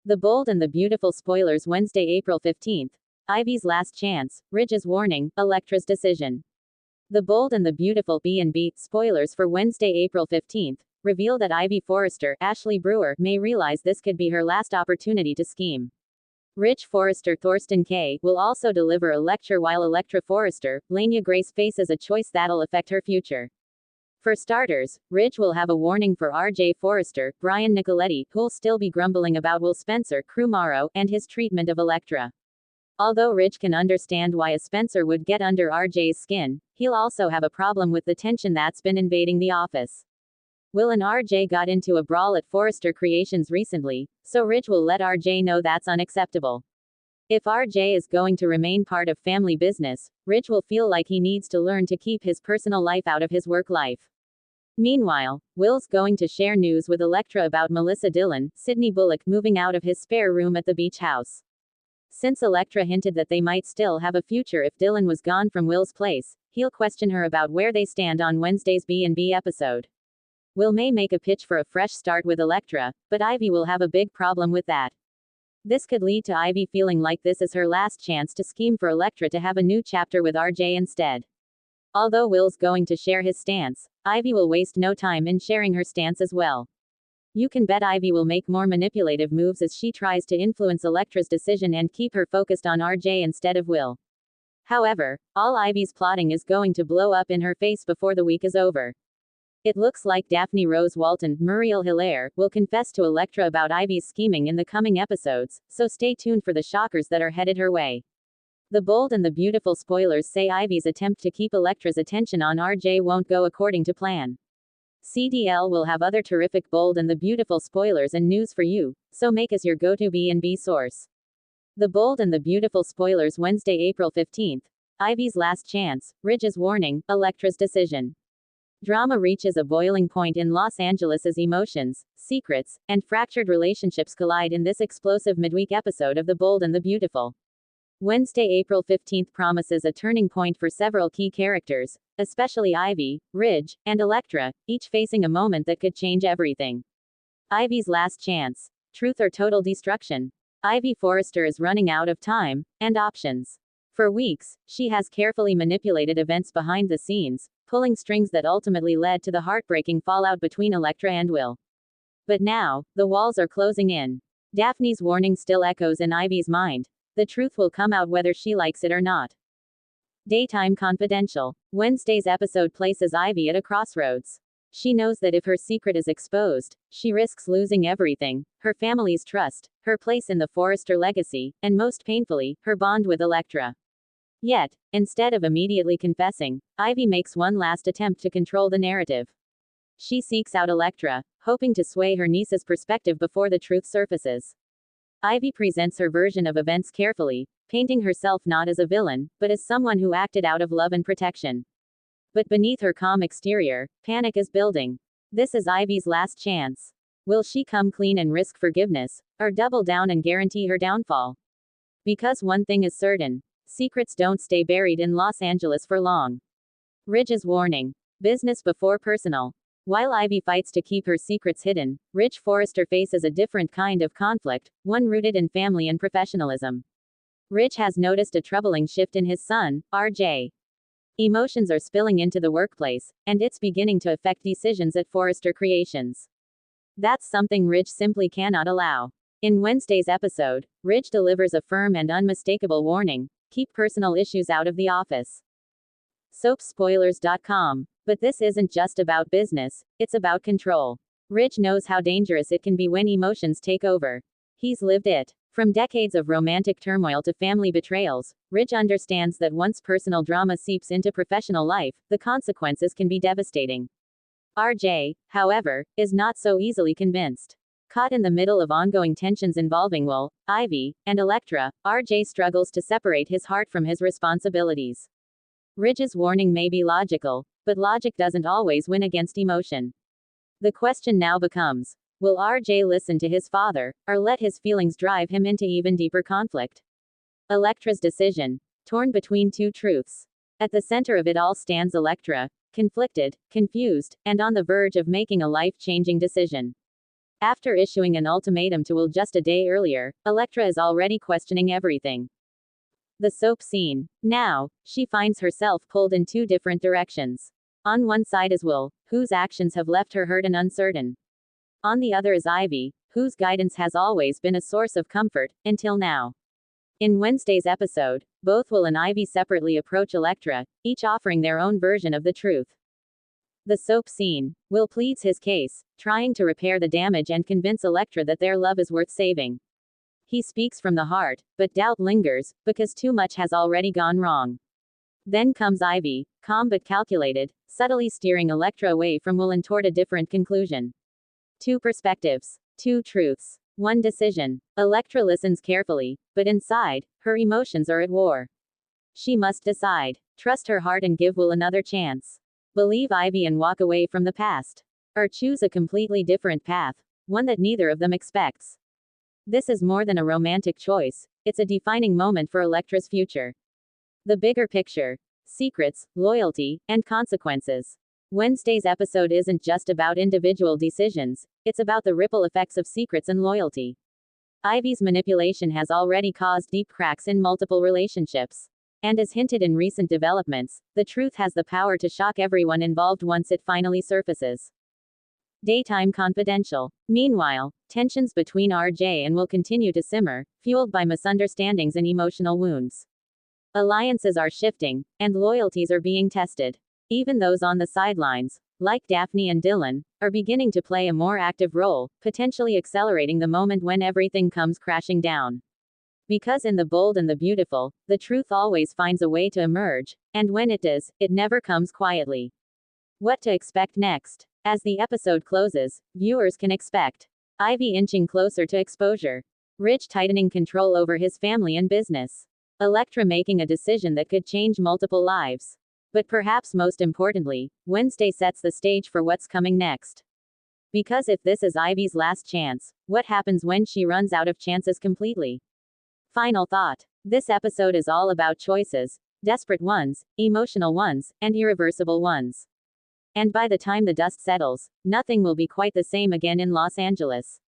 The Bold and the Beautiful spoilers Wednesday, April 15th. Ivy's last chance, Ridge's warning, Electra's decision. The Bold and the Beautiful B&B spoilers for Wednesday, April 15th, reveal that Ivy Forrester, Ashley Brewer, may realize this could be her last opportunity to scheme. Ridge Forrester Thorsten K. will also deliver a lecture while Electra Forrester, Lania Grace faces a choice that'll affect her future. For starters, Ridge will have a warning for R.J. Forrester, Brian Nicoletti, who'll still be grumbling about Will Spencer, Crumaro, and his treatment of Electra. Although Ridge can understand why a Spencer would get under R.J.'s skin, he'll also have a problem with the tension that's been invading the office. Will and R.J. got into a brawl at Forrester Creations recently, so Ridge will let R.J. know that's unacceptable. If R.J. is going to remain part of family business, Ridge will feel like he needs to learn to keep his personal life out of his work life. Meanwhile, Will's going to share news with Electra about Melissa Dillon, Sydney Bullock moving out of his spare room at the beach house. Since Electra hinted that they might still have a future if Dillon was gone from Will's place, he'll question her about where they stand on Wednesday's B&B episode. Will may make a pitch for a fresh start with Electra, but Ivy will have a big problem with that. This could lead to Ivy feeling like this is her last chance to scheme for Electra to have a new chapter with RJ instead. Although Will's going to share his stance, Ivy will waste no time in sharing her stance as well. You can bet Ivy will make more manipulative moves as she tries to influence Electra's decision and keep her focused on RJ instead of Will. However, all Ivy's plotting is going to blow up in her face before the week is over. It looks like Daphne Rose Walton, Muriel Hilaire, will confess to Electra about Ivy's scheming in the coming episodes, so stay tuned for the shockers that are headed her way. The Bold and the Beautiful spoilers say Ivy's attempt to keep Electra's attention on RJ won't go according to plan. CDL will have other terrific Bold and the Beautiful spoilers and news for you, so make us your go-to B&B source. The Bold and the Beautiful spoilers Wednesday, April 15th. Ivy's last chance, Ridge's warning, Electra's decision. Drama reaches a boiling point in Los Angeles as emotions, secrets, and fractured relationships collide in this explosive midweek episode of The Bold and the Beautiful. Wednesday, April 15th promises a turning point for several key characters, especially Ivy, Ridge, and Electra, each facing a moment that could change everything. Ivy's last chance. Truth or total destruction. Ivy Forrester is running out of time and options. For weeks, she has carefully manipulated events behind the scenes, pulling strings that ultimately led to the heartbreaking fallout between Electra and Will. But now, the walls are closing in. Daphne's warning still echoes in Ivy's mind. The truth will come out whether she likes it or not. Daytime Confidential. Wednesday's episode places Ivy at a crossroads. She knows that if her secret is exposed, she risks losing everything: her family's trust, her place in the Forrester legacy, and most painfully, her bond with Electra. Yet, instead of immediately confessing, Ivy makes one last attempt to control the narrative. She seeks out Electra, hoping to sway her niece's perspective before the truth surfaces. Ivy presents her version of events carefully, painting herself not as a villain, but as someone who acted out of love and protection. But beneath her calm exterior, panic is building. This is Ivy's last chance. Will she come clean and risk forgiveness, or double down and guarantee her downfall? Because one thing is certain: secrets don't stay buried in Los Angeles for long. Ridge's warning. Business before personal. While Ivy fights to keep her secrets hidden, Ridge Forrester faces a different kind of conflict, one rooted in family and professionalism. Ridge has noticed a troubling shift in his son, RJ. Emotions are spilling into the workplace, and it's beginning to affect decisions at Forrester Creations. That's something Ridge simply cannot allow. In Wednesday's episode, Ridge delivers a firm and unmistakable warning: keep personal issues out of the office. Soapspoilers.com. But this isn't just about business, it's about control. Ridge knows how dangerous it can be when emotions take over. He's lived it. From decades of romantic turmoil to family betrayals, Ridge understands that once personal drama seeps into professional life, the consequences can be devastating. RJ, however, is not so easily convinced. Caught in the middle of ongoing tensions involving Will, Ivy, and Electra, RJ struggles to separate his heart from his responsibilities. Ridge's warning may be logical, but logic doesn't always win against emotion. The question now becomes: will RJ listen to his father, or let his feelings drive him into even deeper conflict? Electra's decision. Torn between two truths. At the center of it all stands Electra, conflicted, confused, and on the verge of making a life-changing decision. After issuing an ultimatum to Will just a day earlier, Electra is already questioning everything. The soap scene. Now, she finds herself pulled in two different directions. On one side is Will, whose actions have left her hurt and uncertain. On the other is Ivy, whose guidance has always been a source of comfort, until now. In Wednesday's episode, both Will and Ivy separately approach Electra, each offering their own version of the truth. The soap scene. Will pleads his case, trying to repair the damage and convince Electra that their love is worth saving. He speaks from the heart, but doubt lingers, because too much has already gone wrong. Then comes Ivy, calm but calculated, subtly steering Electra away from Will and toward a different conclusion. Two perspectives. Two truths. One decision. Electra listens carefully, but inside, her emotions are at war. She must decide. Trust her heart and give Will another chance. Believe Ivy and walk away from the past. Or choose a completely different path, one that neither of them expects. This is more than a romantic choice, it's a defining moment for Electra's future. The bigger picture. Secrets, loyalty, and consequences. Wednesday's episode isn't just about individual decisions, it's about the ripple effects of secrets and loyalty. Ivy's manipulation has already caused deep cracks in multiple relationships. And as hinted in recent developments, the truth has the power to shock everyone involved once it finally surfaces. Daytime Confidential. Meanwhile, tensions between RJ and Will continue to simmer, fueled by misunderstandings and emotional wounds. Alliances are shifting, and loyalties are being tested. Even those on the sidelines, like Daphne and Dylan, are beginning to play a more active role, potentially accelerating the moment when everything comes crashing down. Because in The Bold and the Beautiful, the truth always finds a way to emerge, and when it does, it never comes quietly. What to expect next? As the episode closes, viewers can expect Ivy inching closer to exposure, Rich tightening control over his family and business, Electra making a decision that could change multiple lives. But perhaps most importantly, Wednesday sets the stage for what's coming next. Because if this is Ivy's last chance, what happens when she runs out of chances completely? Final thought. This episode is all about choices, desperate ones, emotional ones, and irreversible ones. And by the time the dust settles, nothing will be quite the same again in Los Angeles.